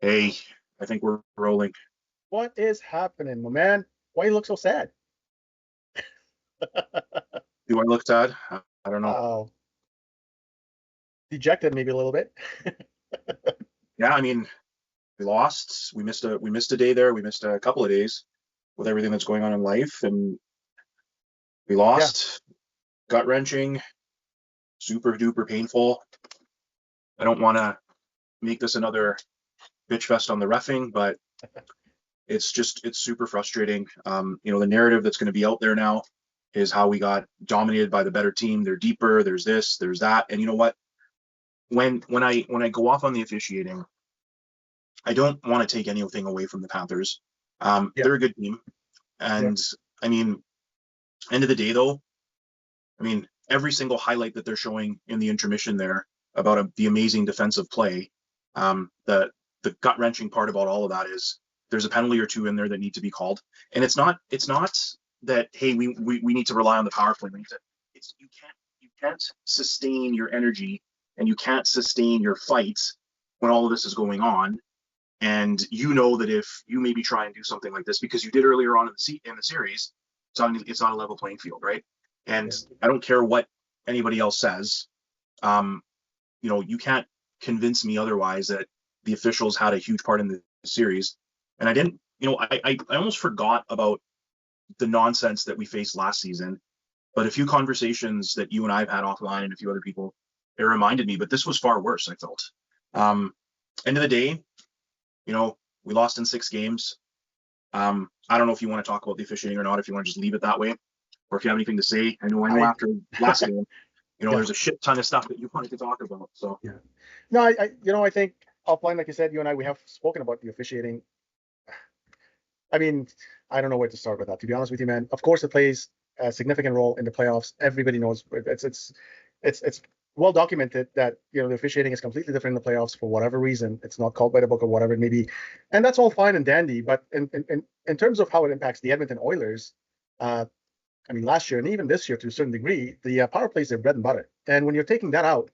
Hey, I think we're rolling. What is happening, my man? Why you look so sad? Do I look sad? I don't know. Oh, dejected maybe a little bit. Yeah, I mean, we lost. We missed a day there. We missed a couple of days with everything that's going on in life, and we Yeah, lost. Gut wrenching, super duper painful. I don't want to make this another bitch fest on the reffing, but it's super frustrating. The narrative that's going to be out there now is how we got dominated by the better team. They're deeper. There's this. There's that. And you know what? When I go off on the officiating, I don't want to take anything away from the Panthers. yeah, They're a good team, yeah. and I mean, end of the day, though, I mean, every single highlight that they're showing in the intermission there about the amazing defensive play, the gut wrenching part about all of that is there's a penalty or two in there that need to be called, and it's not that hey we need to rely on the power play. It's you can't sustain your energy and you can't sustain your fights when all of this is going on. And you know that if you maybe try and do something like this because you did earlier on in the series, it's not a level playing field, right? And Yeah. I don't care what anybody else says. Um, you can't convince me otherwise that the officials had a huge part in the series. And I didn't, I almost forgot about the nonsense that we faced last season. But a few conversations that you and I have had offline and a few other people, it reminded me. But this was far worse, I felt. Um, End of the day, we lost in 6 games. I don't know if you want to talk about the officiating or not, if you want to just leave it that way, or if you have anything to say. I know I after last game, yeah, there's a shit ton of stuff that you wanted to talk about. So yeah. No, I think offline, like you said, you and I, we have spoken about the officiating. I mean, I don't know where to start with that. To be honest with you, man. Of course, it plays a significant role in the playoffs. Everybody knows it's well documented that the officiating is completely different in the playoffs for whatever reason. It's not called by the book or whatever it may be, and that's all fine and dandy. But in terms of how it impacts the Edmonton Oilers, uh, I mean, last year and even this year to a certain degree, the power play is their bread and butter. And when you're taking that out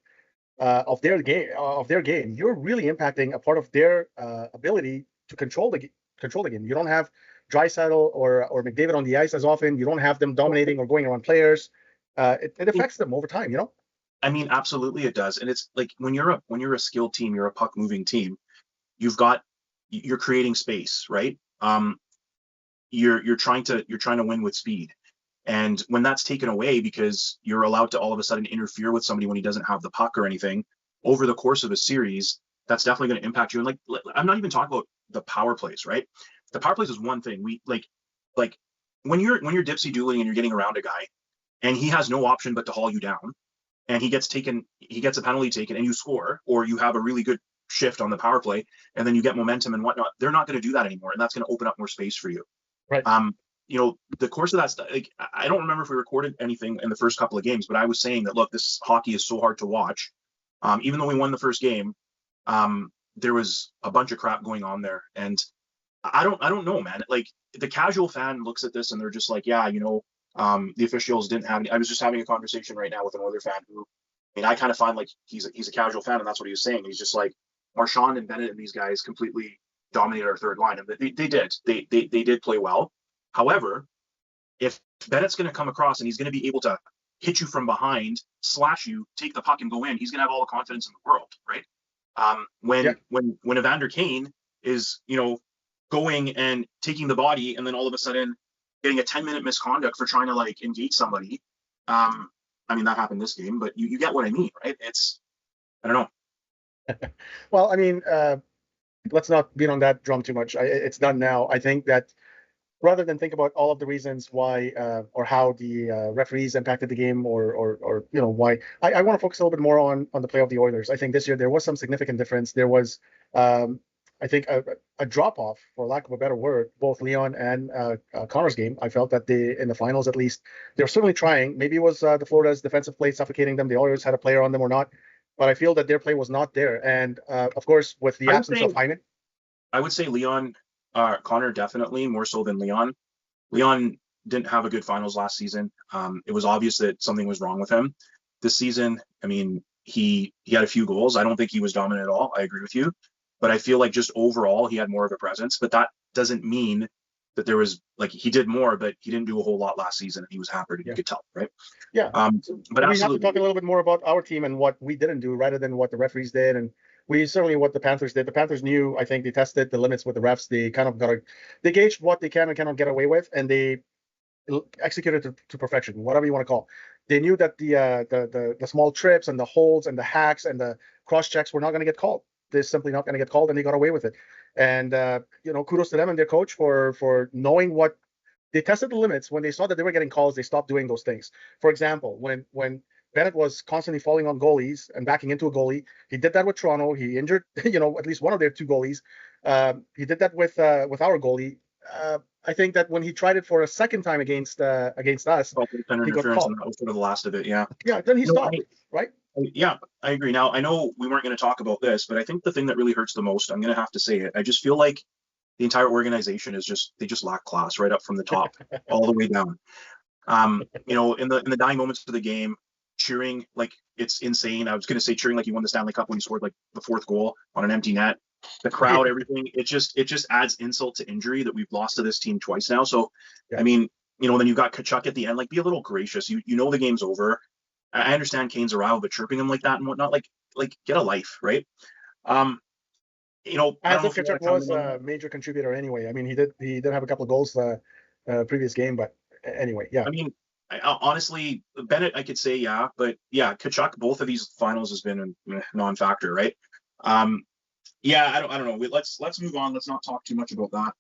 of their game, you're really impacting a part of their ability to control the game. You don't have Draisaitl or McDavid on the ice as often. You don't have them dominating or going around players. It affects them over time. I mean, absolutely it does. And it's like when you're a skilled team, you're a puck moving team. You've got you're creating space, right? You're trying to win with speed. And when that's taken away because you're allowed to all of a sudden interfere with somebody when he doesn't have the puck or anything over the course of a series, that's definitely going to impact you. And I'm not even talking about the power plays, right? The power plays is one thing. We like when you're dipsy dueling and you're getting around a guy and he has no option but to haul you down and he gets a penalty taken and you score, or you have a really good shift on the power play and then you get momentum and whatnot. They're not going to do that anymore, and that's going to open up more space for you. Right. um, the course of that stuff, like, I don't remember if we recorded anything in the first couple of games, but I was saying that, look, this hockey is so hard to watch. Even though we won the first game, there was a bunch of crap going on there. And I don't know, man. Like, the casual fan looks at this and they're just like, yeah, the officials didn't have any. I was just having a conversation right now with another fan who, I mean, I kind of find like he's a casual fan, and that's what he was saying. He's just like, Marchand and Bennett and these guys completely dominated our third line, and they did. They did play well. However, if Bennett's going to come across and he's going to be able to hit you from behind, slash you, take the puck and go in, he's going to have all the confidence in the world, right? Yeah. When Evander Kane is going and taking the body, and then all of a sudden getting a 10-minute misconduct for trying to like engage somebody. Um, I mean, that happened this game, but you get what I mean, right? I don't know. Well, I mean, let's not beat on that drum too much. It's done now. I think that rather than think about all of the reasons why or how the referees impacted the game or why I want to focus a little bit more on the play of the Oilers. I think this year there was some significant difference. There was I think a drop off, for lack of a better word, both Leon and Connor's game. I felt that they, in the finals at least, they're certainly trying. Maybe it was the Florida's defensive play suffocating them. The Oilers had a player on them or not, but I feel that their play was not there. And of course, with the I would absence of say Hyman. I would say Leon, Connor definitely more so than Leon. Leon didn't have a good finals last season. It was obvious that something was wrong with him. This season, I mean, he had a few goals. I don't think he was dominant at all. I agree with you. but I feel like just overall he had more of a presence. But that doesn't mean that there was like he did more, but he didn't do a whole lot last season, and he was hampered, and you could tell, right? Yeah. But we have to talk a absolutely, little bit more about our team and what we didn't do rather than what the referees did. And we certainly what the Panthers did. The Panthers knew, I think they tested the limits with the refs. They kind of they gauged what they can and cannot get away with, and they executed to perfection, whatever you want to call it. They knew that the small trips and the holds and the hacks and the cross checks were not going to get called. They're simply not going to get called, and they got away with it. And kudos to them and their coach for knowing what they tested the limits. When they saw that they were getting calls, they stopped doing those things. For example, when Bennett was constantly falling on goalies and backing into a goalie, he did that with Toronto. He injured at least one of their two goalies. He did that with our goalie. I think that when he tried it for a second time against us, he got interference, called. and that was sort of the last of it. Yeah. Yeah, then he stopped. Right? Yeah, I agree. Now, I know we weren't going to talk about this, but I think the thing that really hurts the most, I'm going to have to say it. I just feel like the entire organization they just lack class right up from the top all the way down. In the dying moments of the game, cheering like it's insane. I was going to say cheering like he won the Stanley Cup when he scored like the fourth goal on an empty net. The crowd, everything, it just adds insult to injury that we've lost to this team twice now. So, yeah. I mean, then you've got Tkachuk at the end. Like, be a little gracious. You know the game's over. I understand Kane's a rival, but chirping him like that and whatnot, like get a life, right? As if Tkachuk was a major contributor anyway. I mean, he did have a couple of goals previous game, but anyway, yeah. I mean, honestly, Bennett, I could say yeah, but yeah, Tkachuk, both of these finals has been a non-factor, right? Yeah, I don't know. Let's move on. Let's not talk too much about that.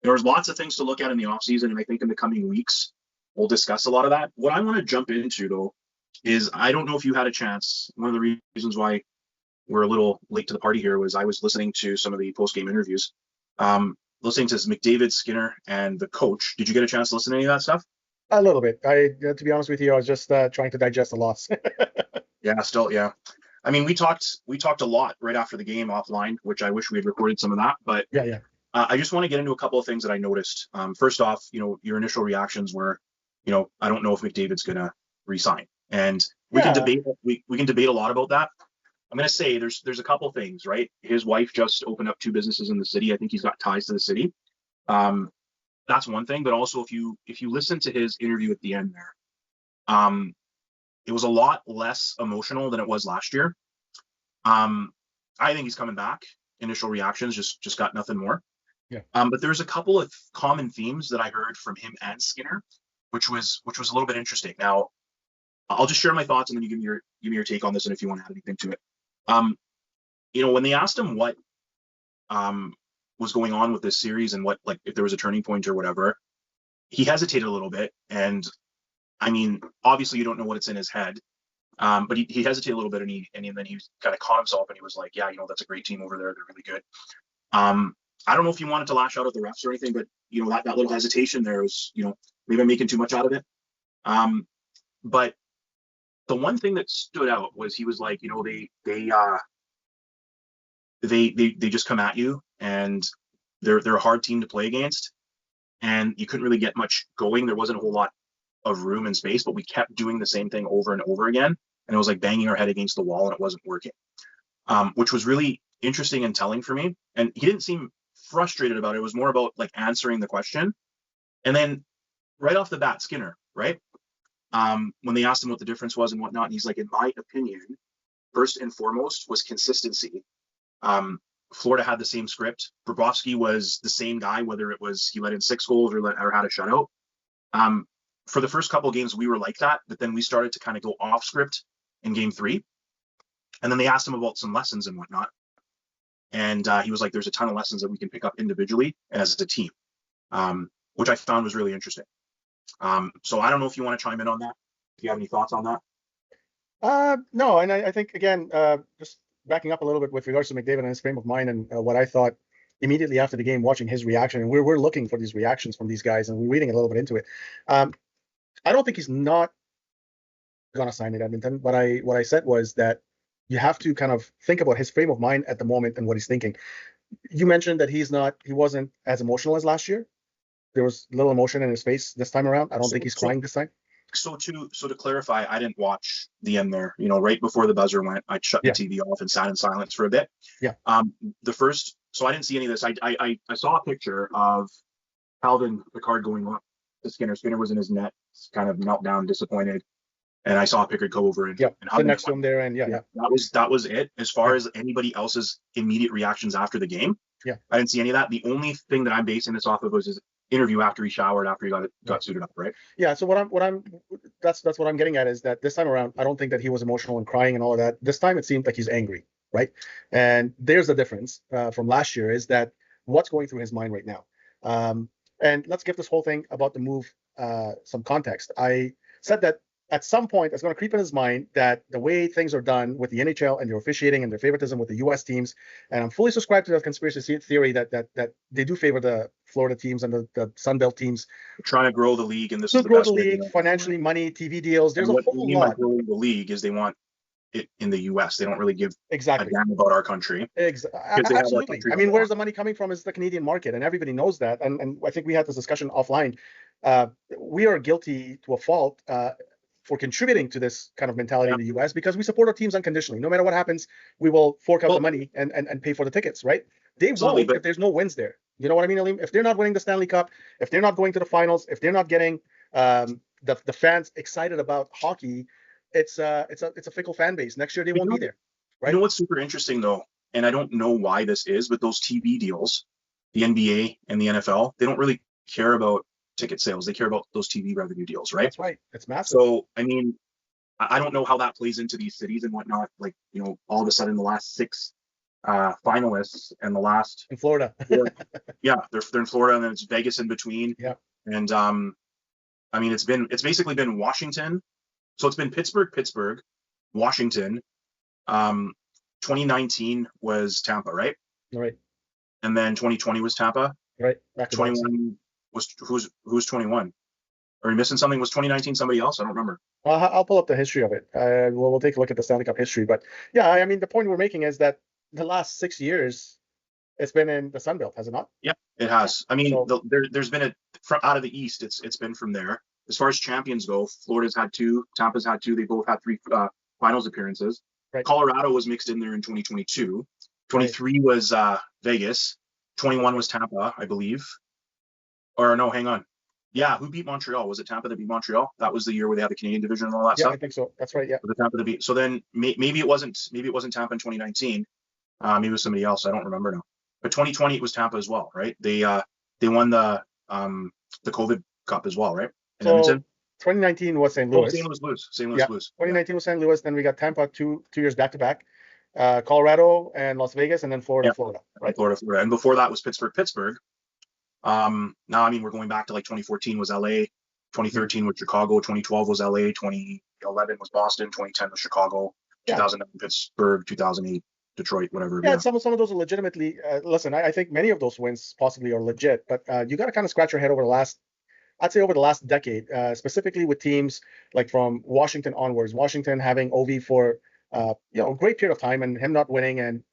There's lots of things to look at in the offseason, and I think in the coming weeks we'll discuss a lot of that. What I want to jump into though is I don't know if you had a chance. One of the reasons why we're a little late to the party here was I was listening to some of the post-game interviews, listening to McDavid, Skinner, and the coach. Did you get a chance to listen to any of that stuff? A little bit. To be honest with you, I was just trying to digest the loss. Yeah. I mean, we talked a lot right after the game offline, which I wish we had recorded some of that. But yeah. I just want to get into a couple of things that I noticed. First off, your initial reactions were, I don't know if McDavid's going to resign, and we can debate. We can debate a lot about that. I'm going to say there's a couple things, right? His wife just opened up 2 businesses in the city. I think he's got ties to the city. That's one thing. But also, if you listen to his interview at the end there, it was a lot less emotional than it was last year. I think he's coming back. Initial reactions just got nothing more. Yeah. But there's a couple of common themes that I heard from him and Skinner, which was a little bit interesting. Now, I'll just share my thoughts, and then you give me your take on this, and if you want to add anything to it. When they asked him what was going on with this series and what, like, if there was a turning point or whatever, he hesitated a little bit. And I mean, obviously you don't know what's in his head, but he hesitated a little bit, and then he kind of caught himself, and he was like, yeah, that's a great team over there. They're really good. I don't know if he wanted to lash out at the refs or anything, but that little hesitation there was, maybe I'm making too much out of it. But the one thing that stood out was he was like, they just come at you, and they're a hard team to play against, and you couldn't really get much going. There wasn't a whole lot of room and space, but we kept doing the same thing over and over again, and it was like banging our head against the wall, and it wasn't working, which was really interesting and telling for me. And he didn't seem frustrated about it. It was more about like answering the question. And then right off the bat, Skinner, right? When they asked him what the difference was and whatnot, and he's like, in my opinion, first and foremost was consistency. Florida had the same script. Bobrovsky was the same guy, whether it was he let in 6 goals or had a shutout. For the first couple of games, we were like that, but then we started to kind of go off script in game 3. And then they asked him about some lessons and whatnot. And he was like, there's a ton of lessons that we can pick up individually and as a team, which I found was really interesting. So I don't know if you want to chime in on that. If you have any thoughts on that. No, and I think, again, just backing up a little bit with regards to McDavid and his frame of mind and what I thought immediately after the game, watching his reaction, and we're looking for these reactions from these guys, and we're reading a little bit into it. I don't think he's not going to sign in Edmonton. What I said was that you have to kind of think about his frame of mind at the moment and what he's thinking. You mentioned that he wasn't as emotional as last year. There was little emotion in his face this time around. I don't think he's crying this time. So to clarify, I didn't watch the end there. Right before the buzzer went, I shut the Yeah. TV off and sat in silence for a bit. Yeah. So I didn't see any of this. I saw a picture of Calvin Picard going up to Skinner. Skinner was in his net, kind of meltdown, disappointed. And I saw Pickard go over and Yeah, and sit hug next to him. him there, and yeah. That was it. As far Yeah. as anybody else's immediate reactions after the game, Yeah. I didn't see any of that. The only thing that I'm basing this off of was his interview after he showered, after he got Right. suited up, right? Yeah. So that's what I'm getting at is that this time around, I don't think that he was emotional and crying and all of that. This time it seemed like he's angry, right? And there's the difference from last year is that what's going through his mind right now. And let's give this whole thing about the move some context. I said that at some point it's going to creep in his mind that the way things are done with the NHL and their officiating and their favoritism with the U.S. teams, and I'm fully subscribed to that conspiracy theory that they do favor the Florida teams and the Sun Belt teams. Trying to grow the league, and this To is the grow best the way to league do it. financially, money, TV deals. There's And a what whole they mean by lot. growing the league is they want it in the U.S. They don't really give a Exactly. damn about our country. Because they have our Absolutely. country I on mean, the where's line. the money coming from is the Canadian market, and everybody knows that. And I think we had this discussion offline. We are guilty to a fault for contributing to this kind of mentality in the U.S. because we support our teams unconditionally. No matter what happens, we will fork out the money and pay for the tickets, right? They won't if there's no wins there. You know what I mean, Aleem? If they're not winning the Stanley Cup, if they're not going to the finals, if they're not getting the fans excited about hockey, it's a fickle fan base. Next year they won't be there, right? You know what's super interesting though, and I don't know why this is, but those TV deals, the NBA and the NFL, they don't really care about ticket sales. They care about those TV revenue deals, right? That's right. It's massive. So, I mean, I don't know how that plays into these cities and whatnot. Like, all of a sudden the last 6 finalists and the last in Florida. yeah, they're in Florida, and then it's Vegas in between. Yeah. And I mean, it's basically been Washington. So it's been Pittsburgh, Washington. 2019 was Tampa, right? Right. And then 2020 was Tampa. Right. Back to 21 was who's 21? Are we missing something? Was 2019 somebody else? I don't remember. I'll pull up the history of it. We'll take a look at the Stanley Cup history. But yeah, I mean, the point we're making is that the last 6 years, it's been in the Sun Belt, has it not? Yeah, it has. I mean, So- there's been out of the East. It's been from there. As far as champions go, Florida's had 2, Tampa's had 2. They both had 3 finals appearances. Right. Colorado was mixed in there in 2022. 23 was Vegas. 21 was Tampa, I believe. Or no, hang on. Yeah, who beat Montreal? Was it Tampa that beat Montreal? That was the year where they had the Canadian division and all that Yeah, stuff. I think so. That's right. Yeah. Was it Tampa that beat? So then maybe it wasn't Tampa in 2019. Maybe it was somebody else. I don't remember now. But 2020 it was Tampa as well, right? They won the COVID Cup as well, right? In Edmonton. 2019 was St. Louis. St. Louis Blues. St. Louis Yeah. Blues. 2019 was St. Louis. Then we got Tampa two years back to back. Colorado and Las Vegas, and then Florida, right? Florida. And before that was Pittsburgh. Now, I mean, we're going back to like 2014 was LA, 2013 was Chicago, 2012 was LA, 2011 was Boston, 2010 was Chicago, 2009 Pittsburgh, 2008 Detroit, whatever. Yeah, some of those are legitimately. Listen, I think many of those wins possibly are legit, but you got to kind of scratch your head over the last. I'd say over the last decade, specifically with teams like from Washington onwards. Washington having Ovi for a great period of time, and him not winning, and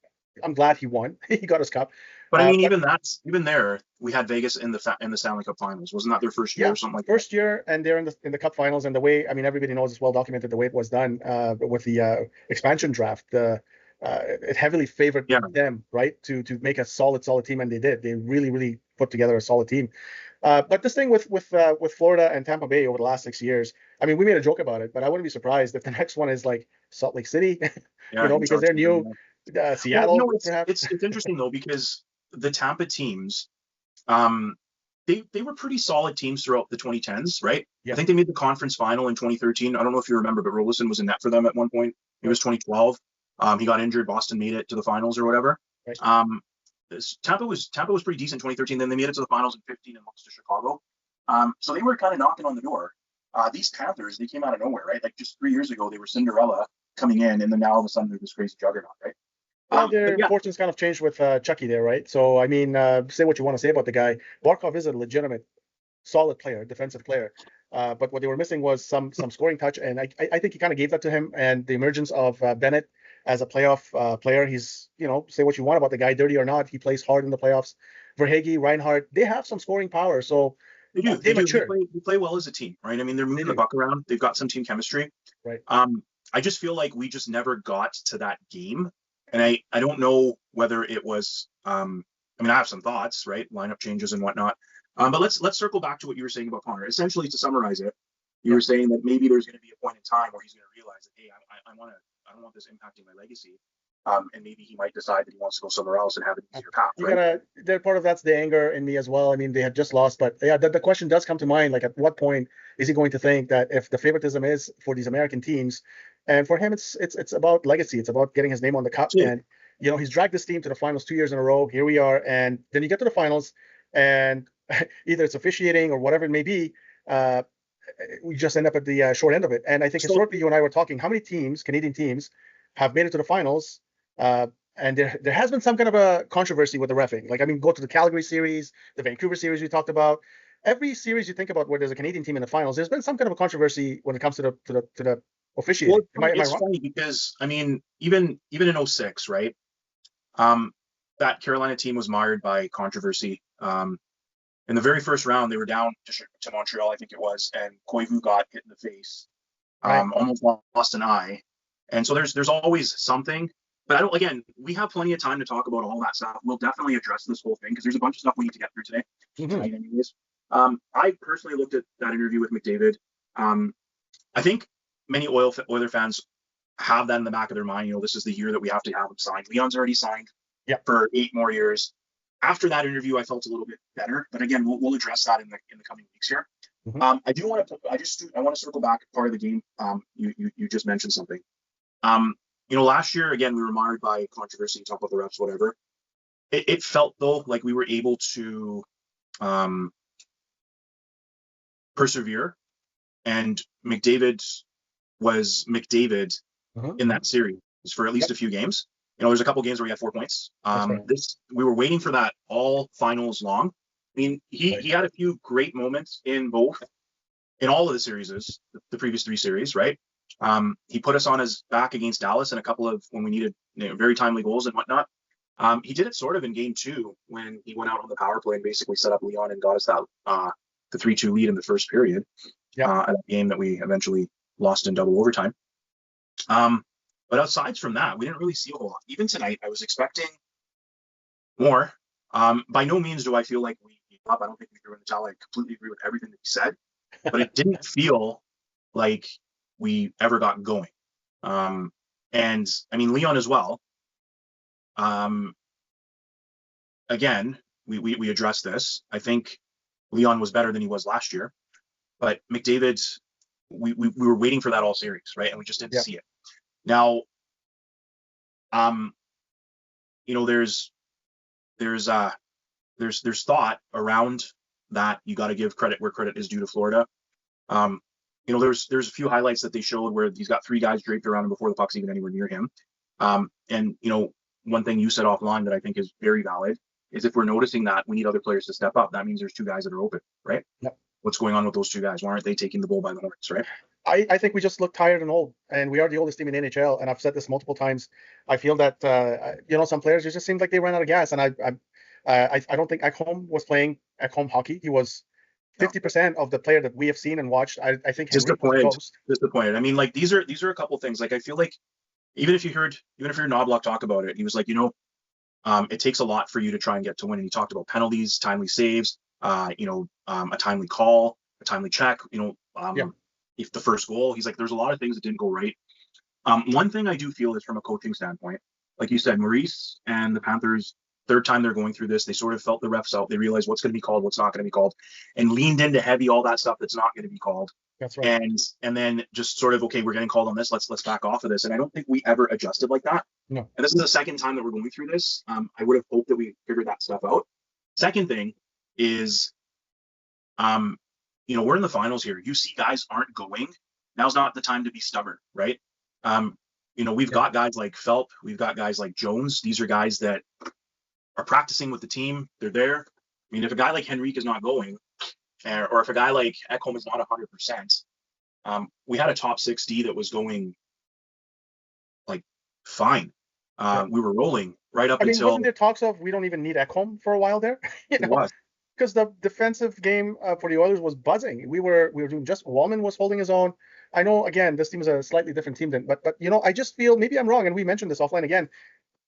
I'm glad he won. He got his cup. But I mean, even there, we had Vegas in the Stanley Cup Finals. Wasn't that their first year or something like that? First year, and they're in the Cup Finals. And the way, I mean, everybody knows it's well documented the way it was done with the expansion draft. It heavily favored them, right, to make a solid team, and they did. They really put together a solid team. But this thing with Florida and Tampa Bay over the last 6 years, I mean, we made a joke about it, but I wouldn't be surprised if the next one is like Salt Lake City, because they're new. Seattle, perhaps. It's interesting though, because the Tampa teams, they were pretty solid teams throughout the 2010s, right? Yeah. I think they made the conference final in 2013. I don't know if you remember, but Rolison was in net for them at one point. It was 2012. He got injured. Boston made it to the finals or whatever. Right. Tampa was pretty decent in 2013. Then they made it to the finals in 15 and lost to Chicago. So they were kind of knocking on the door. These Panthers, they came out of nowhere, right? Like just 3 years ago, they were Cinderella coming in, and then now all of a sudden they're this crazy juggernaut, right? Their fortunes kind of changed with Chucky there, right? So, I mean, say what you want to say about the guy. Barkov is a legitimate, solid player, defensive player. But what they were missing was some scoring touch, and I think he kind of gave that to him. And the emergence of Bennett as a playoff player, he's, say what you want about the guy, dirty or not, he plays hard in the playoffs. Verhaeghe, Reinhardt, they have some scoring power. So They do. They They do. mature, They play well as a team, right? I mean, they're they moving the do, puck around. They've got some team chemistry. right? I just feel like we just never got to that game, and I don't know whether it was. I mean, I have some thoughts, right? Lineup changes and whatnot. But let's circle back to what you were saying about Connor. Essentially, to summarize it, you Yeah. were saying that maybe there's going to be a point in time where he's going to realize that, hey, I don't want this impacting my legacy. And maybe he might decide that he wants to go somewhere else and have an easier path, You right? gotta. That part of that's the anger in me as well. I mean, they had just lost, but yeah, the question does come to mind. Like, at what point is he going to think that if the favoritism is for these American teams, and for him, it's about legacy. It's about getting his name on the cup. Absolutely. And he's dragged this team to the finals 2 years in a row. Here we are, and then you get to the finals, and either it's officiating or whatever it may be. Uh, we just end up at the short end of it. And I think So historically, you and I were talking, how many teams, Canadian teams, have made it to the finals? And there has been some kind of a controversy with the reffing. Like, I mean, go to the Calgary series, the Vancouver series we talked about. Every series you think about where there's a Canadian team in the finals, there's been some kind of a controversy when it comes to the well, officiating. Am I it's wrong? funny because I mean, even in '06, right? That Carolina team was mired by controversy. In the very first round, they were down to Montreal, I think it was, and Koivu got hit in the face, Right. almost lost an eye, and so there's always something. But I don't. Again, we have plenty of time to talk about all that stuff. We'll definitely address this whole thing because there's a bunch of stuff we need to get through today. Mm-hmm. Anyways, I personally looked at that interview with McDavid. I think many Oiler fans have that in the back of their mind. This is the year that we have to have him signed. Leon's already signed for 8 more years. After that interview, I felt a little bit better. But again, we'll address that in the coming weeks here. Mm-hmm. I want to circle back part of the game. You just mentioned something. Last year again we were marred by controversy. Talk about the refs, whatever. It felt though like we were able to persevere, and McDavid was McDavid Mm-hmm. in that series for at least a few games. There's a couple games where he had 4 points. That's right. We were waiting for that all finals long. I mean, he had a few great moments in all of the series, the previous 3 series, right? He put us on his back against Dallas in a couple of when we needed very timely goals and whatnot. He did it sort of in game 2 when he went out on the power play and basically set up Leon and got us that the 3-2 lead in the first period. At a game that we eventually lost in double overtime. But aside from that, we didn't really see a whole lot. Even tonight, I was expecting more. By no means do I feel like we gave up. I don't think we threw in the towel. I completely agree with everything that he said, but it didn't feel like we ever got going. And I mean, Leon as well. Again, we addressed this. I think Leon was better than he was last year, but McDavid, we were waiting for that all series, right? And we just didn't see it. Now, there's thought around that. You got to give credit where credit is due to Florida. There's a few highlights that they showed where he's got 3 guys draped around him before the puck's even anywhere near him. And one thing you said offline that I think is very valid is if we're noticing that we need other players to step up, that means there's 2 guys that are open, right? Yep. What's going on with those 2 guys? Why aren't they taking the bull by the horns, right? I think we just look tired and old, and we are the oldest team in the NHL. And I've said this multiple times. I feel that some players, it just seems like they ran out of gas. And I don't think Ekholm was playing Ekholm hockey. He was 50% of the player that we have seen and watched. I think Henrique was close. Disappointed. I mean, like these are a couple things. Like I feel like even if you heard Knobloch talk about it, he was like, it takes a lot for you to try and get to win. And he talked about penalties, timely saves, a timely call, a timely check. If the first goal, he's like, there's a lot of things that didn't go right. One thing I do feel is from a coaching standpoint, like you said, Maurice and the Panthers, 3rd time they're going through this, they sort of felt the refs out. They realized what's going to be called, what's not going to be called, and leaned into heavy all that stuff that's not going to be called. That's right. And then just sort of, okay, we're getting called on this. Let's back off of this. And I don't think we ever adjusted like that. No. And this is the 2nd time that we're going through this. I would have hoped that we figured that stuff out. Second thing is, we're in the finals here. You see guys aren't going. Now's not the time to be stubborn, right? We've got guys like Phelp. We've got guys like Jones. These are guys that are practicing with the team. They're there. I mean, if a guy like Henrique is not going, or if a guy like Ekholm is not 100%, we had a top 6D that was going like fine. We were rolling right up until. Wasn't there talks of we don't even need Ekholm for a while there? It was. because the defensive game for the Oilers was buzzing. We were doing just Wallman was holding his own. I know again this team is a slightly different team than, but I just feel maybe I'm wrong, and we mentioned this offline again.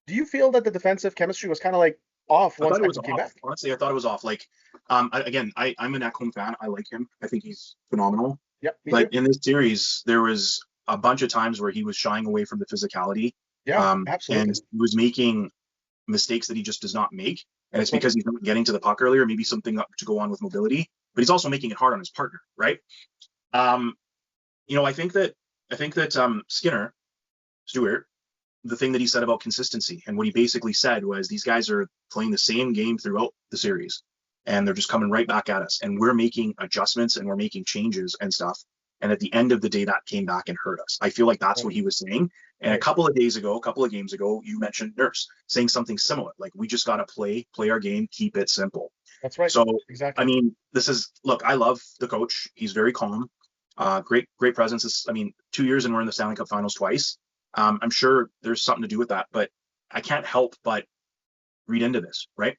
Do you feel that the defensive chemistry was kind of like off I once thought it was Ekholm came off. back? Honestly, I thought it was off. Like, I'm an Ekholm fan. I like him. I think he's phenomenal. Yep, me too. But in this series, there was a bunch of times where he was shying away from the physicality. Yeah, And absolutely. he was making mistakes that he just does not make. And it's That's right. because he's not getting to the puck earlier, maybe something to go on with mobility, but he's also making it hard on his partner, right? Um, I think that Skinner, Stewart, the thing that he said about consistency and what he basically said was these guys are playing the same game throughout the series and they're just coming right back at us and we're making adjustments and we're making changes and stuff. And at the end of the day, that came back and hurt us. I feel like that's Right. what he was saying. And a Right. couple of games ago, you mentioned Nurse saying something similar. Like, we just got to play our game, keep it simple. That's right. So, I Exactly. mean, look, I love the coach. He's very calm. Great presence. 2 years and we're in the Stanley Cup Finals twice. I'm sure there's something to do with that, but I can't help but read into this, right?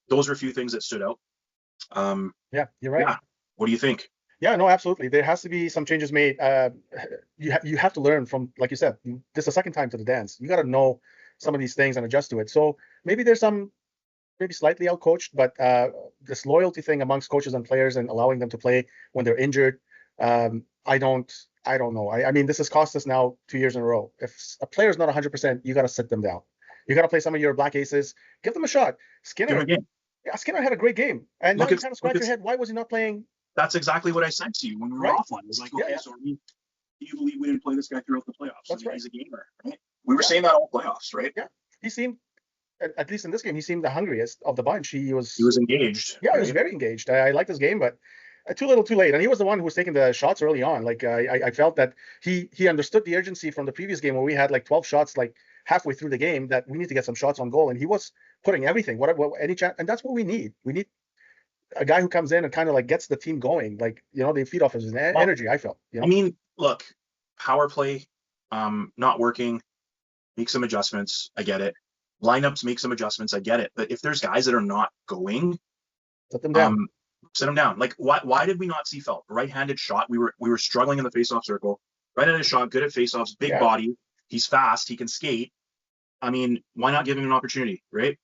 Those are a few things that stood out. Yeah, you're right. Yeah. What do you think? Yeah, no, absolutely. There has to be some changes made. You have to learn from, like you said, this is the second time to the dance. You got to know some of these things and adjust to it. So maybe there's some maybe slightly outcoached, but this loyalty thing amongst coaches and players and allowing them to play when they're injured, I don't know. I mean, this has cost us now 2 years in a row. If a player's not 100%, you got to sit them down. You got to play some of your black aces, give them a shot. Give him a Skinner, game. yeah, Skinner had a great game, and now Look you at, kind of look scratch at, your head. Why was he not playing? that's exactly what I said to you when we were Right? offline. I was like, Yeah, okay, yeah, so do you believe we didn't play this guy throughout the playoffs? I that's mean, right. he's a gamer, right? We were Yeah, saying that all playoffs, right? yeah. He seemed, at least in this game, he seemed the hungriest of the bunch. He He was, was engaged, yeah, he was right? very engaged. I liked his game, but too little, too late. And he was the one who was taking the shots early on. Like I felt that he understood the urgency from the previous game where we had like 12 shots, like halfway through the game, that we need to get some shots on goal, and he was putting everything, whatever, any chance, and that's what we need. We need a guy who comes in and kind of like gets the team going. Like they feed off his Well, energy. I felt, I mean, look, power play, not working, make some adjustments. I get it. Lineups, make some adjustments. I get it. But if there's guys that are not going, set them down. um, sit them down. Like, why did we not see Felt? Right-handed shot. We were struggling in the face-off circle. Right-handed shot, good at face-offs, big Yeah. body. He's fast. He can skate. I mean, why not give him an opportunity, right?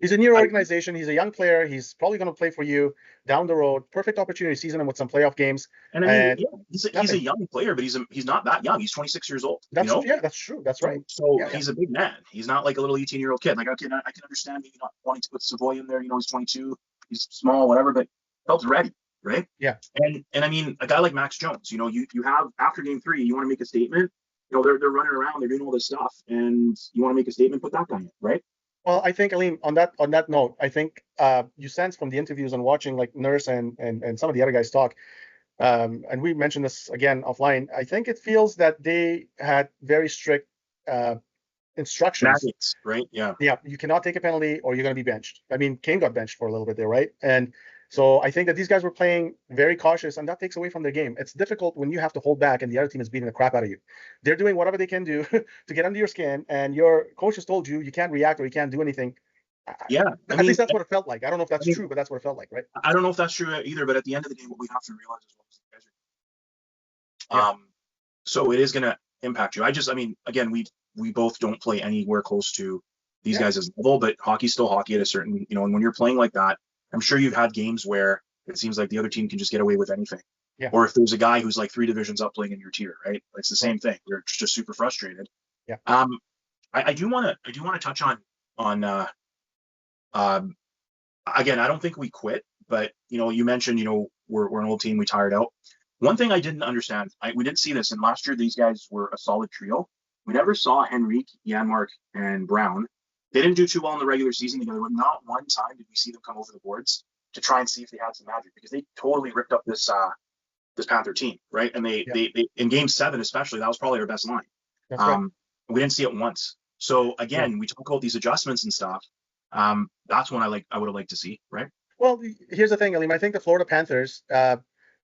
He's a new organization. He's a young player. He's probably going to play for you down the road. Perfect opportunity, season him with some playoff games. And I mean, And yeah, he's a young player, but he's not that young. He's 26 years old. that's yeah, that's true. That's right. So Yeah, yeah. he's a big man. He's not like a little 18-year-old kid. Like, I can understand maybe not wanting to put Savoy in there. He's 22. He's small, whatever. But Felt's ready, right? Yeah. And I mean, a guy like Max Jones. You have after game 3, you want to make a statement. They're running around, they're doing all this stuff, and you want to make a statement. Put that guy in, right? Well, I think, Aline, on that note, I think you sense from the interviews and watching like Nurse and some of the other guys talk, and we mentioned this again offline. I think it feels that they had very strict instructions. Magnets, right? Yeah. Yeah, you cannot take a penalty or you're going to be benched. I mean, Kane got benched for a little bit there, right? And so I think that these guys were playing very cautious, and that takes away from their game. It's difficult when you have to hold back and the other team is beating the crap out of you. They're doing whatever they can do to get under your skin, and your coach has told you can't react or you can't do anything. Yeah. At least that's what it felt like. I don't know if that's true, but that's what it felt like, right? I don't know if that's true either, but at the end of the day, what we have to realize is what these guys are. Yeah. So it is going to impact you. Again, we both don't play anywhere close to these guys' level, but hockey's still hockey at a certain, and when you're playing like that, I'm sure you've had games where it seems like the other team can just get away with anything. Yeah. Or if there's a guy who's like 3 divisions up playing in your tier, right? It's the same thing. You're just super frustrated. Yeah. I do want to touch on again, I don't think we quit, but you mentioned, we're an old team, we tired out. One thing I didn't understand, we didn't see this, and last year these guys were a solid trio. We never saw Henrique, Janmark, and Brown. They didn't do too well in the regular season together, but not one time did we see them come over the boards to try and see if they had some magic, because they totally ripped up this Panther team, right? And they in Game 7 especially, that was probably our best line. That's right. We didn't see it once. So again, we talk about these adjustments and stuff. That's one I would have liked to see, right? Well, here's the thing, Alim. I think the Florida Panthers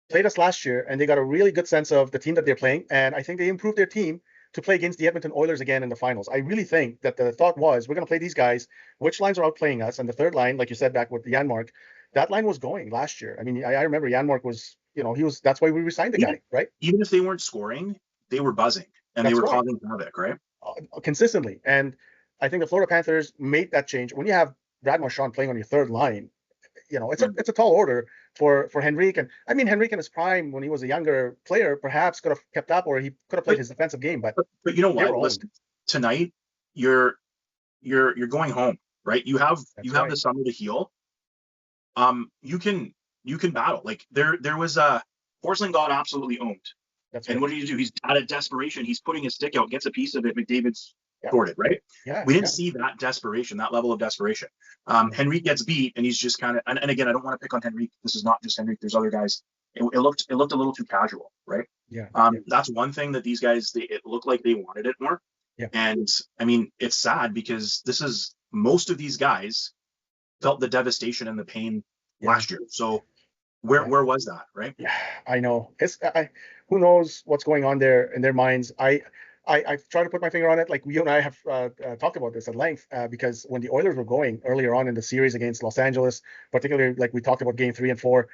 played us last year, and they got a really good sense of the team that they're playing, and I think they improved their team to play against the Edmonton Oilers again in the finals. I really think that the thought was we're going to play these guys. Which lines are outplaying us? And the third line, like you said back with Janmark, that line was going last year. I mean, I remember Janmark was, he was. That's why we resigned the guy, right? Even if they weren't scoring, they were buzzing and they were causing havoc, right? Consistently. And I think the Florida Panthers made that change. When you have Brad Marchand playing on your third line, it's a tall order for Henrique. And I mean, Henrique in his prime, when he was a younger player, perhaps could have kept up, or he could have played his defensive game. But you know what? Listen, tonight you're going home, right? You have the summer to heal. You can battle. Like there was Forsling got absolutely owned. That's and right. What did he do? He's out of desperation. He's putting his stick out, gets a piece of it. McDavid's sorted, right? Yeah. We didn't see that desperation, that level of desperation. Henrique gets beat, and he's just kind of. And again, I don't want to pick on Henrique. This is not just Henrique. There's other guys. It looked a little too casual, right? Yeah. That's one thing that these guys. It looked like they wanted it more. Yeah. And I mean, it's sad because most of these guys felt the devastation and the pain last year. So where was that, right? Yeah, I know. Who knows what's going on there in their minds. I've tried to put my finger on it. Like you and I have talked about this at length because when the Oilers were going earlier on in the series against Los Angeles, particularly like we talked about game 3 and 4,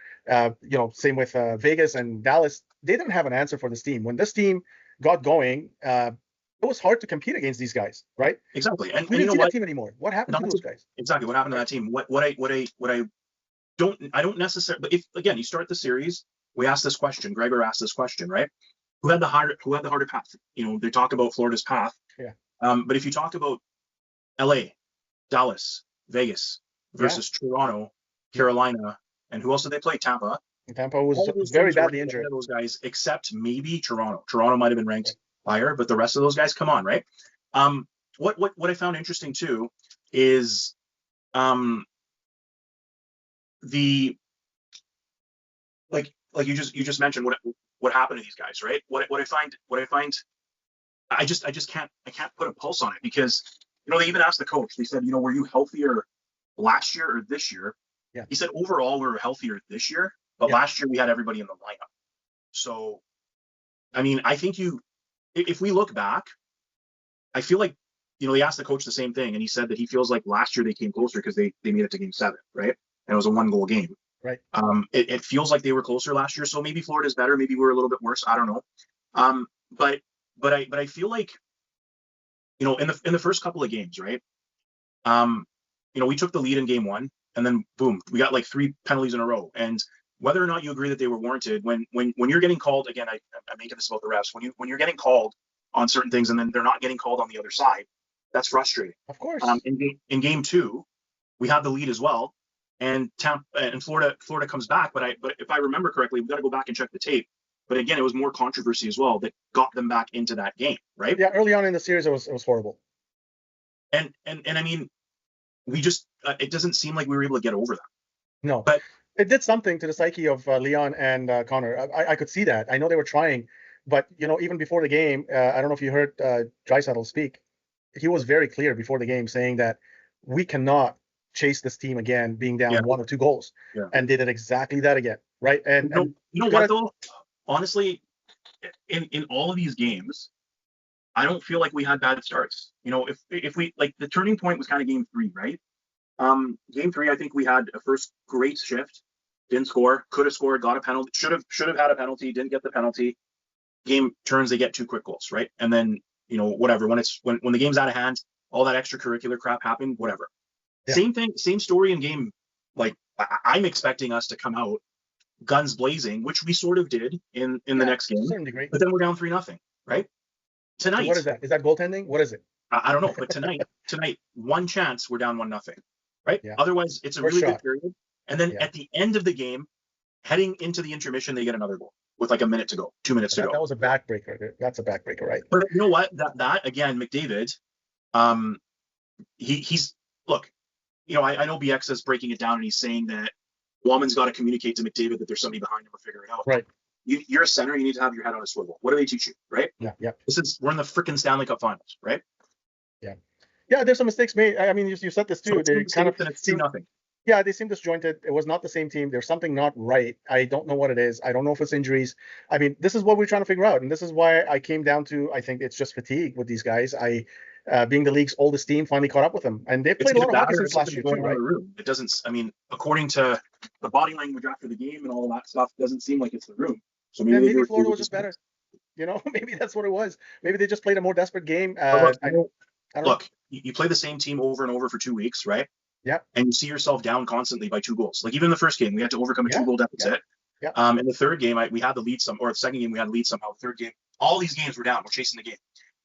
same with Vegas and Dallas, they didn't have an answer for this team. When this team got going, it was hard to compete against these guys, right? Exactly. And we didn't see that team anymore. What happened to those guys? Exactly. What happened to that team? I don't necessarily, but if again you start the series, we asked this question. Gregor asked this question, right? Who had the harder path? They talk about Florida's path. Yeah. But if you talk about LA, Dallas, Vegas versus Toronto, Carolina, and who else did they play? Tampa. Tampa was very badly injured. Those guys, except maybe Toronto. Toronto might have been ranked higher, but the rest of those guys, come on, right? What I found interesting too is the like you just mentioned what happened to these guys, right? What I find I can't put a pulse on it because they even asked the coach. They said, were you healthier last year or this year? Yeah. He said overall we were healthier this year, but last year we had everybody in the lineup. So I mean, I think if we look back, I feel like they asked the coach the same thing, and he said that he feels like last year they came closer because they made it to game 7, right? And it was a 1-goal game. Right. It feels like they were closer last year, so maybe Florida's better, maybe we're a little bit worse. I don't know. But I feel like in the first couple of games, right? We took the lead in game 1, and then boom, we got like 3 penalties in a row. And whether or not you agree that they were warranted, when you're getting called again, I'm making this about the refs. When you're getting called on certain things, and then they're not getting called on the other side, that's frustrating. Of course. In game 2, we had the lead as well. And Florida comes back, but if I remember correctly, we got to go back and check the tape. But again, it was more controversy as well that got them back into that game, right? Yeah, early on in the series, it was horrible. And I mean, we just it doesn't seem like we were able to get over that. No, but it did something to the psyche of Leon and Connor. I could see that. I know they were trying, but even before the game, I don't know if you heard Draisaitl speak. He was very clear before the game saying that we cannot chase this team again being down 1 or 2 goals, and they did exactly that again, right? And you know what though, honestly, in all of these games, I don't feel like we had bad starts. If we like, the turning point was kind of game 3, right? Game 3, I think we had a first great shift, didn't score, could have scored, got a penalty, should have had a penalty, didn't get the penalty. Game turns, they get 2 quick goals, right? And then whatever, when the game's out of hand, all that extracurricular crap happened, whatever. Yeah. Same thing, same story in game. Like, I'm expecting us to come out guns blazing, which we sort of did in the next game. But then we're down 3-0, right? Tonight. So what is that? Is that goaltending? What is it? I don't know. But tonight, one chance, we're down 1-0, right? Yeah. Otherwise, it's a really good period. And then at the end of the game, heading into the intermission, they get another goal with like a minute to go, 2 minutes to go. That was a backbreaker. That's a backbreaker, right? But you know what? That again, McDavid, he's look. I know BX is breaking it down, and he's saying that Walman's got to communicate to McDavid that there's somebody behind him or figure it out. Right. You're a center. You need to have your head on a swivel. What do they teach you, right? Yeah. We're in the freaking Stanley Cup Finals, right? Yeah. There's some mistakes made. I mean, you said this too. So they kind of see nothing. Yeah, they seem disjointed. It was not the same team. There's something not right. I don't know what it is. I don't know if it's injuries. I mean, this is what we're trying to figure out, and this is why I came down to I think it's just fatigue with these guys. Being the league's oldest team, finally caught up with them, and they've It's played a either lot of that hockey or since something last year going too, on in right? the room. It doesn't. I mean, according to the body language after the game and all of that stuff, it doesn't seem like it's the room. So And maybe they maybe were. Florida was just better. Maybe that's what it was. Maybe they just played a more desperate game. But look, I don't know. look, you play the same team over and over for 2 weeks, right? Yeah, And you see yourself down constantly by 2 goals. Like even in the first game, we had to overcome a yeah, 2 goal deficit. yeah, In the third game, we had the lead or the second game, we had to lead somehow. The third game, all these games were down. We're chasing the game.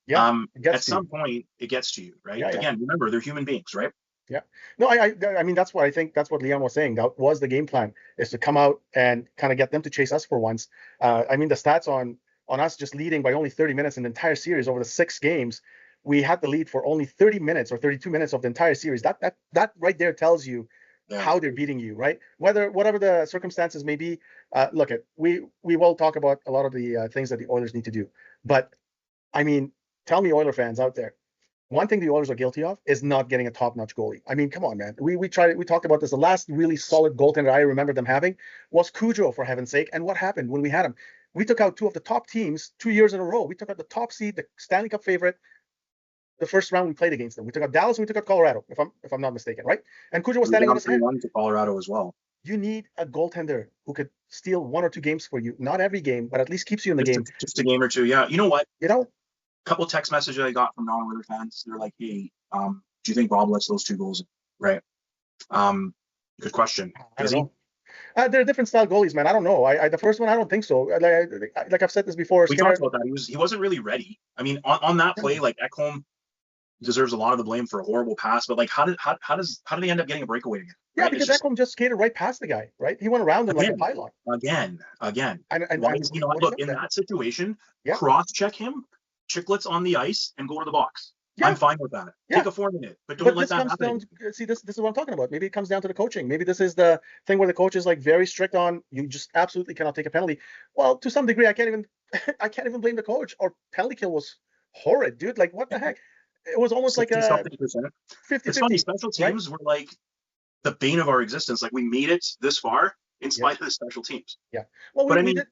yeah. It gets At to you. some point, it gets to you, right? Yeah, yeah. Again, remember, they're human beings, right? Yeah. No, I mean that's what I think. That's what Leon was saying. That was the game plan, is to come out and kind of get them to chase us for once. I mean the stats on us just leading by only 30 minutes in the entire series over the 6 games. We had the lead for only 30 minutes or 32 minutes of the entire series. That right there tells you how they're beating you, right? Whatever the circumstances may be. Look, we will talk about a lot of the things that the Oilers need to do, but I mean, tell me, Oiler fans out there, one thing the Oilers are guilty of is not getting a top-notch goalie. I mean, come on, man. We talked about this. The last really solid goaltender I remember them having was Cujo, for heaven's sake. And what happened when we had him? We took out two of the top teams 2 years in a row. We took out the top seed, the Stanley Cup favorite, the first round we played against them. We took out Dallas and we took out Colorado, if I'm not mistaken, right? And Cujo was standing on his head. To Colorado as well. You need a goaltender who could steal 1 or 2 games for you. Not every game, but at least keeps you in the game. Just a game or two. Yeah. You know what? A couple text messages I got from non-Oilers fans. They're like, "Hey, do you think Bob lets those 2 goals?" Right. Good question. I don't know. They're different style goalies, man. I don't know. The first one, I don't think so. Like I've said this before. We talked about that. He wasn't really ready. I mean, on that play, like Ekholm deserves a lot of the blame for a horrible pass. But like, how did he end up getting a breakaway again? Yeah, right? Because Ekholm just skated right past the guy, right? He went around him like a pylon. Again. And why is he not? Look, in that situation, cross-check him, chicklets on the ice, and go to the box. Yeah. I'm fine with that. Yeah. Take a 4-minute, but don't let that happen. See, this is what I'm talking about. Maybe it comes down to the coaching. Maybe this is the thing where the coach is like very strict on you just absolutely cannot take a penalty. Well, to some degree, I can't even blame the coach. Our penalty kill was horrid, dude. Like what the heck? It was almost like a 50%. It's funny. Special teams were like the bane of our existence. Like we made it this far in spite of the special teams. Yeah. Well,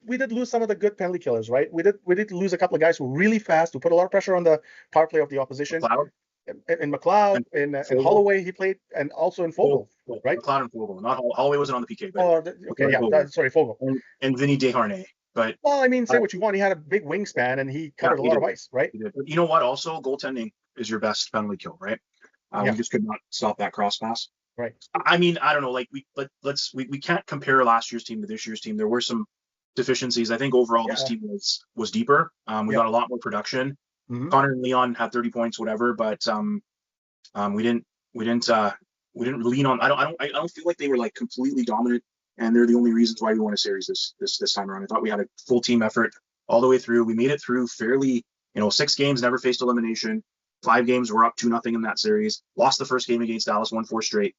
we did lose some of the good penalty killers, right? We did lose a couple of guys who were really fast, who put a lot of pressure on the power play of the opposition. McLeod. In McLeod, in Holloway, he played, and also in Fogle, right? McLeod and Fogle. Not Holloway wasn't on the PK. But sorry, Fogle. And Vinny Desharnais. But well, I mean, say what you want. He had a big wingspan, and he covered a lot of ice, right? But you know what? Also, goaltending is your best penalty kill, right? We just could not stop that cross pass. Right. I mean, I don't know. Like we can't compare last year's team to this year's team. There were some deficiencies. I think overall this team was deeper. We got a lot more production. Mm-hmm. Connor and Leon had 30 points, whatever, but we didn't lean on. I don't feel like they were like completely dominant, and they're the only reasons why we won a series this time around. I thought we had a full team effort all the way through. We made it through fairly. 6 games, never faced elimination. 5 games, we're up 2-0 in that series. Lost the first game against Dallas, won 4 straight.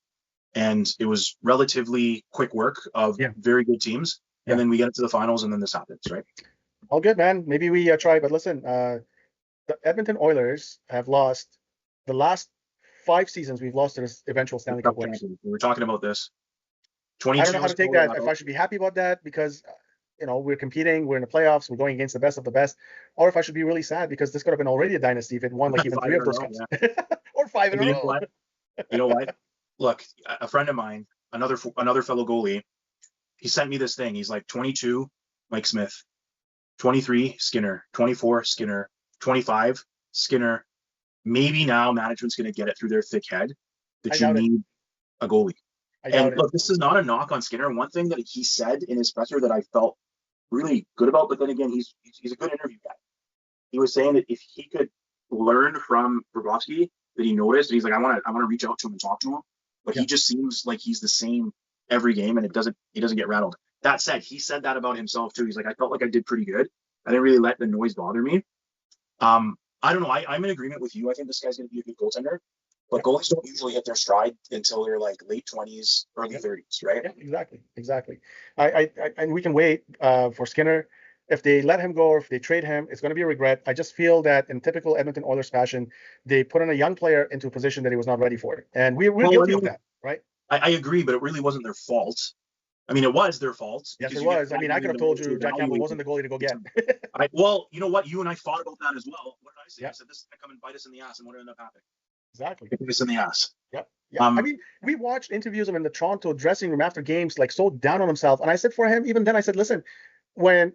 And it was relatively quick work of very good teams. And then we get to the finals, and then this happens, right? All good, man. Maybe we try. But listen, the Edmonton Oilers have lost the last 5 seasons. We've lost to this eventual Stanley Cup winners. We were talking about this. I don't know how to take that. If I should be happy about that because we're competing, we're in the playoffs, we're going against the best of the best, or if I should be really sad because this could have been already a dynasty if it won like even 3 of those cups, or 5 in a row. You know what? Look, a friend of mine, another fellow goalie, he sent me this thing. He's like 22, Mike Smith, 23, Skinner, 24, Skinner, 25, Skinner. Maybe now management's going to get it through their thick head that you need a goalie. And look, this is not a knock on Skinner. One thing that he said in his presser that I felt really good about, but then again, he's a good interview guy. He was saying that if he could learn from Bobrovsky, that he noticed, and he's like, I want to reach out to him and talk to him, but he just seems like he's the same every game, and he doesn't get rattled. That said, he said that about himself too. He's like, I felt like I did pretty good. I didn't really let the noise bother me. I don't know. I'm in agreement with you. I think this guy's going to be a good goaltender. But goalies don't usually hit their stride until they're like late 20s, early 30s, right? Yeah, exactly. And we can wait for Skinner. If they let him go or if they trade him, it's going to be a regret. I just feel that in typical Edmonton Oilers fashion, they put in a young player into a position that he was not ready for. And we're guilty of that, right? I agree, but it really wasn't their fault. I mean, it was their fault. Yes, because it you get was. I $5 mean, I could million have told to you Jack Campbell evaluate wasn't the goalie to go get. well, you know what? You and I fought about that as well. What did I say? I Yeah, said this is gonna come and bite us in the ass, and what ended up happening? exactly. It bit us in the ass. Yep. Yeah. I Um, mean, we watched interviews of him in the Toronto dressing room after games, like so down on himself. And I said for him, even then, I said, listen, when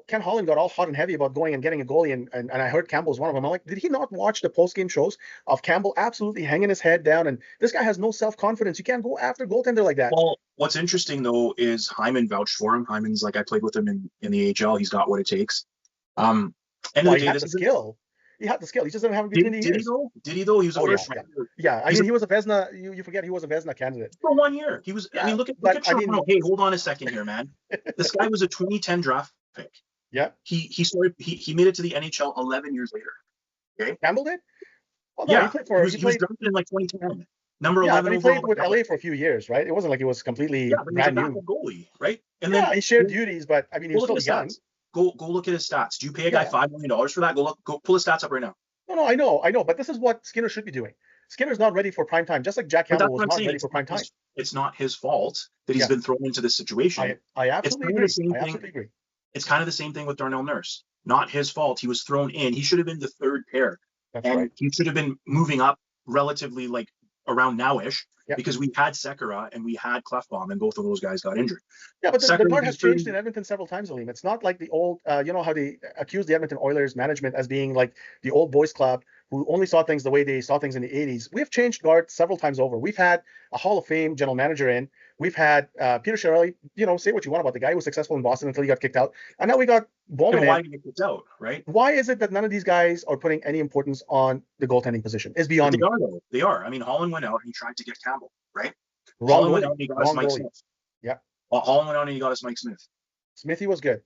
Ken Holland got all hot and heavy about going and getting a goalie, and I heard Campbell's one of them. I'm like, did he not watch the post game shows of Campbell absolutely hanging his head down? And this guy has no self confidence. You can't go after goaltender like that. well, what's interesting though is Hyman vouched for him. Hyman's like I played with him in the AHL. He's got what it takes. End of Well, the he day, had this the is skill. He had the skill. He just didn't have it between the did he ears. though? Did he though? He was a Oh yeah, first yeah, rounder. yeah. I He's mean, he was a Vezina. You forget he was a Vezina candidate. for 1 year. He was. I Yeah, mean, look but at I Toronto. mean, Hey, hold on a second here, man. This guy was a 2010 draft pick. yeah, He made it to the NHL 11 years later. Okay. Campbell did. Well, no, Yeah, he was he played. drafted in like 2010, number Yeah, 11 but he overall played by with Dallas. LA for a few years, right? It wasn't like he was Yeah, completely but he was a brand new. backup goalie, right? And Yeah, then he shared duties, but I mean, he go was look at still his young. stats. Go look at his stats. Do you pay a guy Yeah. $5 million for that? Go pull his stats up right now. No, I know, but this is what Skinner should be doing. Skinner's not ready for prime time, just like Jack But Campbell that's was what I'm not saying. ready for prime time. It's not his fault that he's Yeah, been thrown into this situation. I It's absolutely kind of the agree. same I thing. absolutely agree. It's kind of the same thing with Darnell Nurse. Not his fault. He was thrown in. He should have been the third pair, That's right. and he should have been moving up relatively like around nowish Yeah. because we had Sekera and we had Clefbaum, and both of those guys got injured. Yeah, but the Sekera guard would be has changed 30. in Edmonton several times, Aleem. It's not like the old, you know how they accuse the Edmonton Oilers management as being like the old boys club who only saw things the way they saw things in the 80s. We've changed guard several times over. We've had a Hall of Fame general manager in. We've had Peter Chiarelli, say what you want about the guy who was successful in Boston until he got kicked out. And now we got Bowman Why in. did he get kicked out, right? Why is it that none of these guys are putting any importance on the goaltending position? It's But beyond they me. are though. They are. I mean, Holland went out and he tried to get Campbell, right? Wrong Holland went out goalie. and he got us Wrong Mike goalie. Smith. Yeah. Well, Holland went out and he got us Mike Smith. Smithy was good.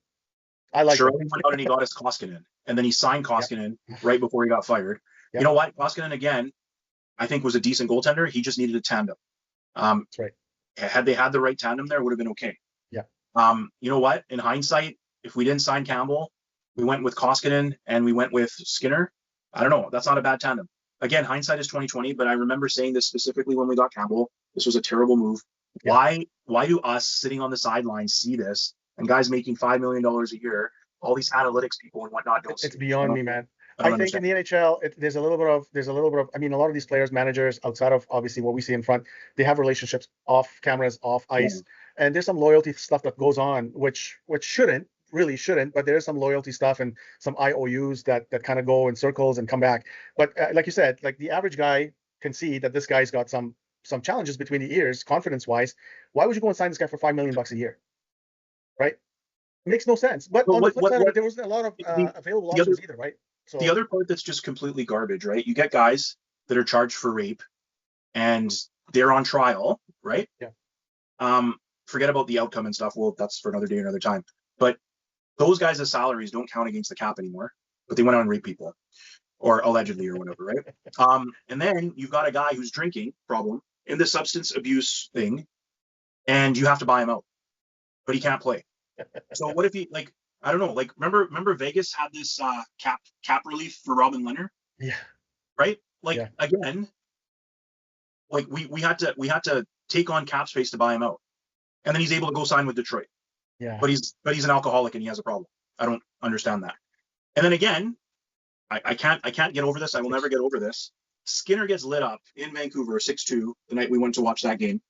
I like him. Shirley went out and he got us Koskinen, and then he signed Koskinen right before he got fired. Yeah. You know what? Koskinen again, I think was a decent goaltender. He just needed a tandem. That's right. Had they had the right tandem there, it would have been okay. Yeah. You know what? In hindsight, if we didn't sign Campbell, we went with Koskinen and we went with Skinner. I don't know. That's not a bad tandem. Again, hindsight is 2020, but I remember saying this specifically when we got Campbell. This was a terrible move. Yeah. Why do us sitting on the sidelines see this and guys making $5 million a year, all these analytics people and whatnot don't see It's beyond me, man. I think understand. In the NHL, there's a little bit of. I mean, a lot of these players, managers, outside of obviously what we see in front, they have relationships off cameras, off ice, and there's some loyalty stuff that goes on, which really shouldn't, but there is some loyalty stuff and some IOUs that kind of go in circles and come back. But like you said, like the average guy can see that this guy's got some challenges between the ears, confidence wise. Why would you go and sign this guy for $5 million a year? Right? It makes no sense. But on the flip side of it, there wasn't a lot of available options either, right? So the other part that's just completely garbage, right? You get guys that are charged for rape and they're on trial, right? Yeah. Forget about the outcome and stuff. Well, that's for another day, another time. But those guys' salaries don't count against the cap anymore. But they went on and raped people, or allegedly, or whatever, right? And then you've got a guy who's drinking problem in the substance abuse thing, and you have to buy him out, but he can't play. So what if he I don't know. Remember Vegas had this cap relief for Robin Leonard. Yeah. Right. Again, we had to take on cap space to buy him out, and then he's able to go sign with Detroit. Yeah. But he's an alcoholic and he has a problem. I don't understand that. And then again, I can't get over this. I will never get over this. Skinner gets lit up in Vancouver 6-2 the night we went to watch that game.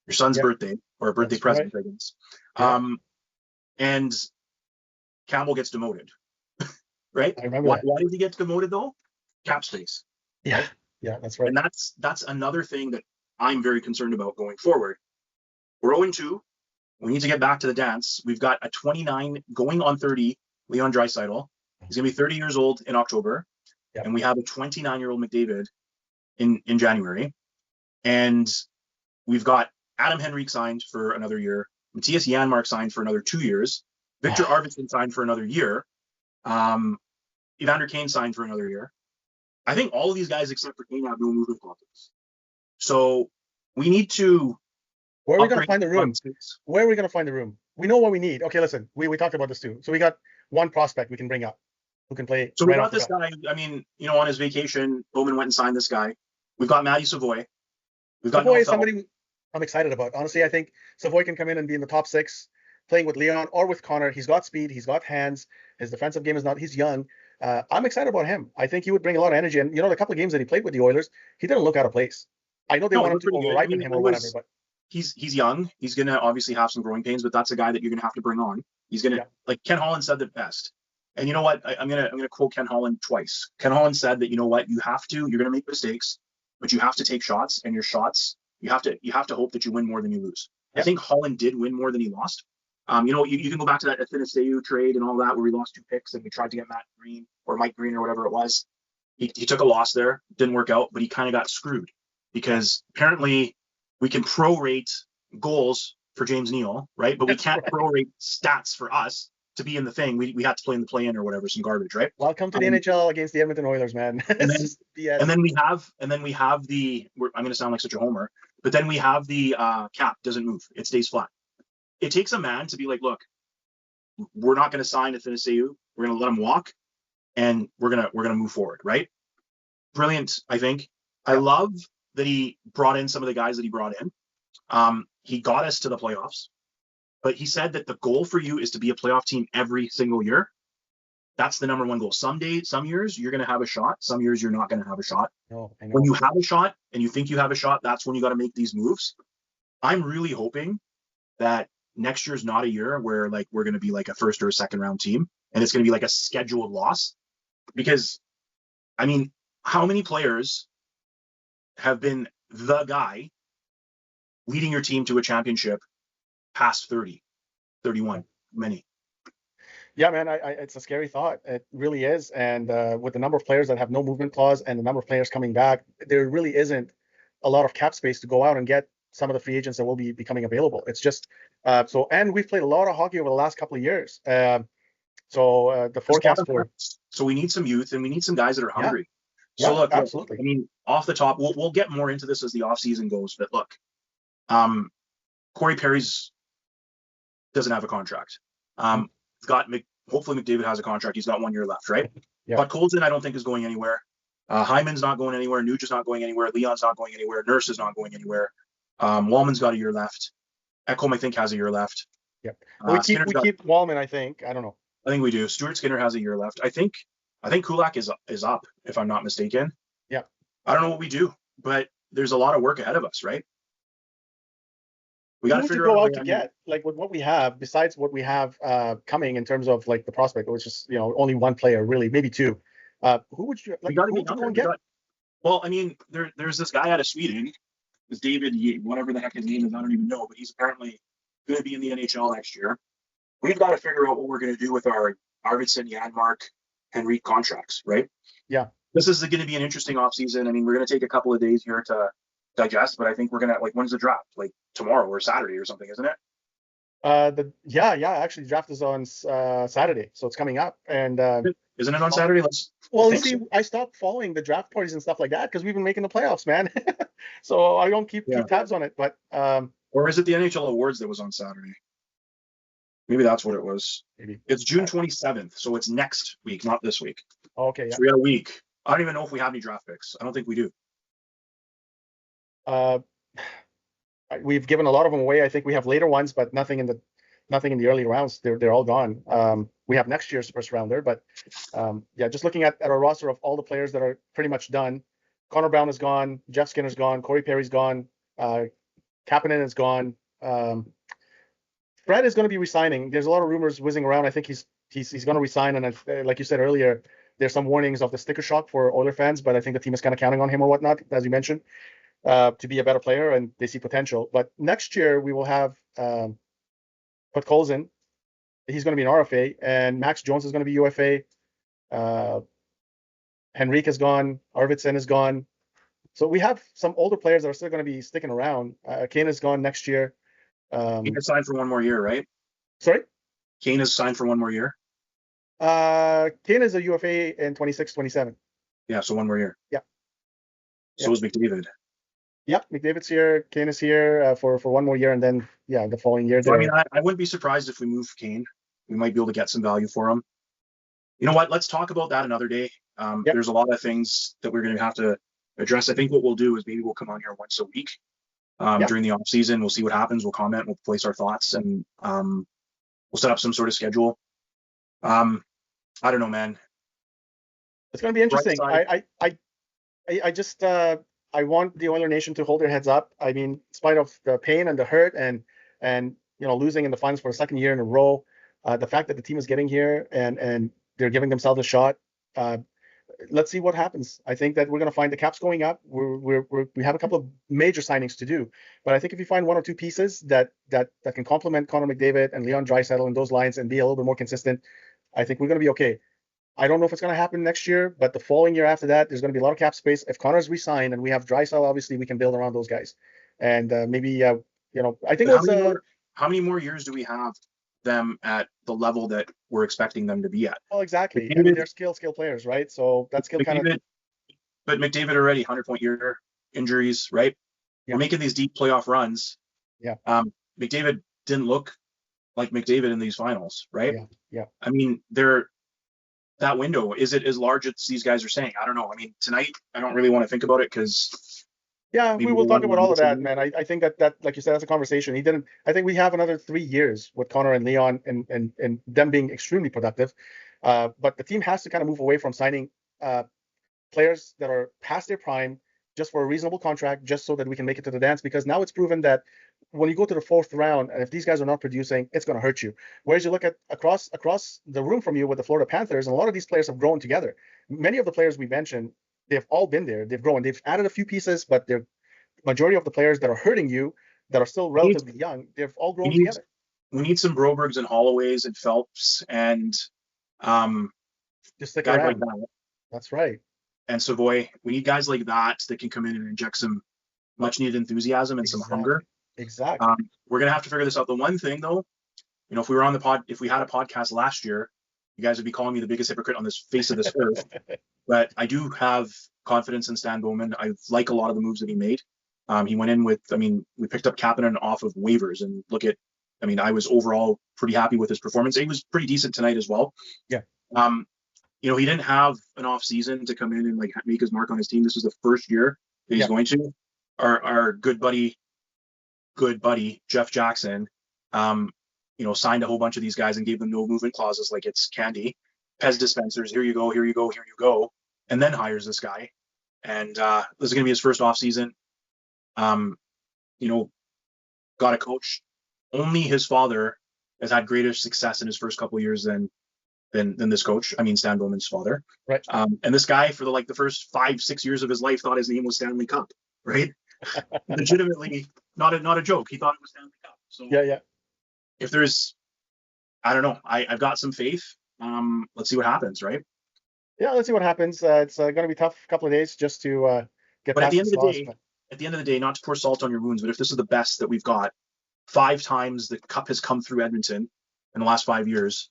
Your son's birthday or a birthday present, I guess. Yeah. And Campbell gets demoted, right? I remember why did he get demoted though? Cap space. Yeah, right? Yeah, that's right. And that's another thing that I'm very concerned about going forward. We're 0-2. We need to get back to the dance. We've got a 29 going on 30 Leon Draisaitl. He's gonna be 30 years old in October, and we have a 29-year-old McDavid in January, and we've got Adam Henrique signed for another year. Matthias Janmark signed for another 2 years. Victor Arvidsson signed for another year. Evander Kane signed for another year. I think all of these guys, except for Kane, have no movement clauses. So we need to. Where are we going to find the room? Where are we going to find the room? We know what we need. Okay, listen, we talked about this too. So we got one prospect we can bring up who can play. So we got this guy. I mean, on his vacation, Bowman went and signed this guy. We've got Matty Savoy. We've got Savoy is somebody. I'm excited about. Honestly, I think Savoy can come in and be in the top six, playing with Leon or with Connor. He's got speed, he's got hands. His defensive game is not. He's young. I'm excited about him. I think he would bring a lot of energy. And the couple of games that he played with the Oilers, he didn't look out of place. I know they No, he wanted looked to pretty good. I overripen mean, him or whatever, but he's young. He's gonna obviously have some growing pains, but that's a guy that you're gonna have to bring on. He's gonna yeah, like Ken Holland said it best. And you know what? I'm gonna quote Ken Holland twice. Ken Holland said that you know what, you're gonna make mistakes, but you have to take shots, and your shots you have to hope that you win more than you lose. I yeah, think Holland did win more than he lost. You can go back to that Athanasiou trade and all that where we lost 2 picks and we tried to get Matt Green or Mike Green or whatever it was. He took a loss there, didn't work out, but he kind of got screwed because apparently we can prorate goals for James Neal, right? But we that's can't right. prorate stats for us to be in the thing. We had to play in the play-in or whatever, some garbage, right? Welcome to the Um, NHL against the Edmonton Oilers, man. and It's then just BS. and then we have I'm going to sound like such a homer, but then we have the cap doesn't move; it stays flat. It takes a man to be like, look, we're not going to sign Athanasiou. We're going to let him walk, and we're gonna move forward, right? Brilliant, I think. I Yeah, love that he brought in some of the guys that he brought in. He got us to the playoffs, but he said that the goal for you is to be a playoff team every single year. That's the number one goal. Some years you're going to have a shot. Some years you're not going to have a shot. no, I When know. you have a shot and you think you have a shot, that's when you got to make these moves. I'm really hoping that next year's not a year where like we're going to be like a first or a second round team and it's going to be like a scheduled loss because I mean, how many players have been the guy leading your team to a championship past 30, 31? Many. Yeah, man, it's a scary thought. It really is. And with the number of players that have no movement clause and the number of players coming back, there really isn't a lot of cap space to go out and get some of the free agents that will be becoming available. It's just so, and we've played a lot of hockey over the last couple of years. So the forecast for, So we need some youth and we need some guys that are yeah, hungry. So yeah, look, absolutely. I mean, off the top, we'll get more into this as the offseason goes, but look, um, Corey Perry's doesn't have a contract. Mhm. He's got hopefully McDavid has a contract. He's got 1 year left, right? Yeah, But Colton, I don't think is going anywhere. Hyman's not going anywhere. Nuge is not going anywhere. Leon's not going anywhere. Nurse is not going anywhere. Wallman's got a year left. Ekholm, I think, has a year left. yeah. We keep Skinner's we got. keep Wallman, I think. I don't know. I think we do. Stuart Skinner has a year left. I think Kulak is up, if I'm not mistaken. Yeah. I don't know what we do, but there's a lot of work ahead of us, right? We got Who to would you figure out go a way. out to I mean, get, like with what we have, besides what we have coming in terms of like the prospect, which is only one player, really, maybe two. Who would you we like? got to Who get would you go younger. and get? Well, I mean, there's this guy out of Sweden, this David, whatever the heck his name is, I don't even know, but he's apparently going to be in the NHL next year. We've got to figure out what we're going to do with our Arvidsson, Janmark, Henrique contracts, right? Yeah. This is going to be an interesting offseason. I mean, we're going to take a couple of days here to digest, but I think we're going to, like, when's the draft? Like tomorrow or Saturday or something, isn't it? Yeah. Actually, the draft is on Saturday, so it's coming up. And Isn't it on Saturday? I well, you think see, so. I stopped following the draft parties and stuff like that because we've been making the playoffs, man. So I don't keep Yeah. tabs on it. But Or is it the NHL Awards that was on Saturday? Maybe that's what it was. maybe. It's June 27th, so it's next week, not this week. Okay, yeah. So we got a week. I don't even know if we have any draft picks. I don't think we do. Uh, we've given a lot of them away. I think we have later ones, but nothing in the early rounds. They're all gone. We have next year's first rounder, but yeah, just looking at our roster of all the players that are pretty much done. Connor Brown is gone. Jeff Skinner's gone. Corey Perry's gone. Kapanen is gone. Fred is going to be resigning. There's a lot of rumors whizzing around. I think he's going to resign, and like you said earlier, there's some warnings of the sticker shock for Oiler fans, but I think the team is kind of counting on him or whatnot, as you mentioned, to be a better player, and they see potential. But next year we will have Podkolzin. He's going to be an RFA, and Max Jones is going to be UFA. Henrique is gone. Arvidsson is gone. So we have some older players that are still going to be sticking around. Kane is gone next year. Kane is signed for 1 more year, right? Sorry? Kane is signed for 1 more year. Kane is a UFA in 26, 27. Yeah, so 1 more year. Yeah. So is McDavid. Yeah, McDavid's here. Kane is here for 1 more year, and then the following year. So I mean, I wouldn't be surprised if we move Kane. We might be able to get some value for him. You know what? Let's talk about that another day. There's a lot of things that we're going to have to address. I think what we'll do is maybe we'll come on here once a week Yeah. during the offseason. We'll see what happens. We'll comment. We'll place our thoughts, and we'll set up some sort of schedule. I don't know, man. It's going to be Bright interesting. side. I just I want the Oiler Nation to hold their heads up. I mean, in spite of the pain and the hurt and losing in the finals for a second year in a row, the fact that the team is getting here and they're giving themselves a shot. Let's see what happens. I think that we're going to find the cap's going up. We have a couple of major signings to do, but I think if you find one or two pieces that can complement Connor McDavid and Leon Draisaitl in those lines and be a little bit more consistent, I think we're going to be okay. I don't know if it's going to happen next year, but the following year after that, there's going to be a lot of cap space. If Connor's re-signed and we have Draisaitl, obviously we can build around those guys. And maybe I think it was how many more years do we have them at the level that we're expecting them to be at? well, exactly. McDavid, I mean, they're skill players, right? So that skill kind of. But McDavid already 100-point year, injuries, right? Yeah. We're making these deep playoff runs. Yeah. McDavid didn't look like McDavid in these finals, right? Yeah. Yeah. I mean, that window, is it as large as these guys are saying? I don't know. I mean, tonight I don't really want to think about it because yeah, we will talk about all of that, man. I think that like you said, that's a conversation. I think we have another 3 years with Connor and Leon and them being extremely productive. But the team has to kind of move away from signing players that are past their prime just for a reasonable contract, just so that we can make it to the dance. Because now it's proven that when you go to the fourth round, and if these guys are not producing, it's going to hurt you. Whereas you look at across the room from you with the Florida Panthers, and a lot of these players have grown together. Many of the players we mentioned, they've all been there. They've grown. They've added a few pieces, but the majority of the players that are hurting you, that are still relatively young, they've all grown together. We need some Brobergs and Holloways and Phelps and just stick guys around. like that. That's right. And Savoy, we need guys like that can come in and inject some much needed enthusiasm and some hunger. Exactly. We're gonna have to figure this out. The one thing though, if we were on if we had a podcast last year, you guys would be calling me the biggest hypocrite on this face of this earth. But I do have confidence in Stan Bowman. I like a lot of the moves that he made. He went in with, we picked up Kapanen off of waivers, and I was overall pretty happy with his performance. He was pretty decent tonight as well. Yeah. He didn't have an off season to come in and make his mark on his team. This was the first year that he's going to. Our good buddy Jeff Jackson, signed a whole bunch of these guys and gave them no movement clauses like it's candy. Pez dispensers, here you go, and then hires this guy. And this is going to be his first off season. Got a coach. Only his father has had greater success in his first couple of years than this coach. Stan Bowman's father. Right. And this guy for the first 5-6 years of his life thought his name was Stanley Cup. Right. Legitimately, not a joke. He thought it was Stanley Cup. So yeah. If there's, I don't know. I've got some faith. Let's see what happens. Right. Yeah, let's see what happens. It's going to be tough couple of days just to get past this loss. At the end of the day, not to pour salt on your wounds, but if this is the best that we've got, 5 times the cup has come through Edmonton in the last 5 years.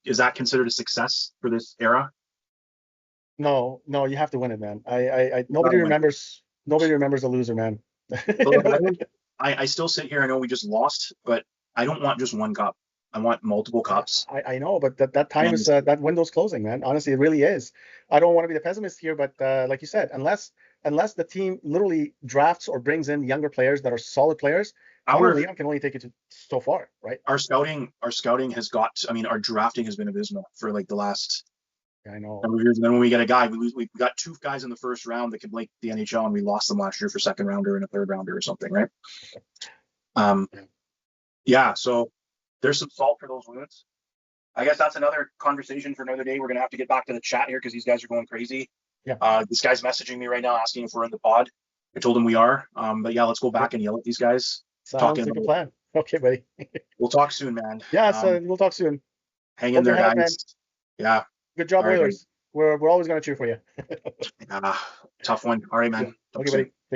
Is that considered a success for this era? No, you have to win it, man. Nobody remembers a loser, man. I still sit here. I know we just lost, but I don't want just one cup. I want multiple cups. I know, but that time is that window's closing, man. Honestly, it really is. I don't want to be the pessimist here, but like you said, unless the team literally drafts or brings in younger players that are solid players, Leon can only take it so far, right? Our scouting has got. Our drafting has been abysmal for the last. I know. Years. And then when we get a guy, we got 2 guys in the first round that could make the NHL, and we lost them last year for second rounder and a third rounder or something, right? Yeah. So there's some salt for those wounds. I guess that's another conversation for another day. We're gonna have to get back to the chat here because these guys are going crazy. Yeah. This guy's messaging me right now asking if we're in the pod. I told him we are. But yeah, let's go back and yell at these guys. Sounds like a plan. Okay, buddy. We'll talk soon, man. Yeah, we'll talk soon. Hang in there, guys. Man. Yeah. Good job, Oilers. We're always going to cheer for you. Tough one. All right, man. Okay, buddy.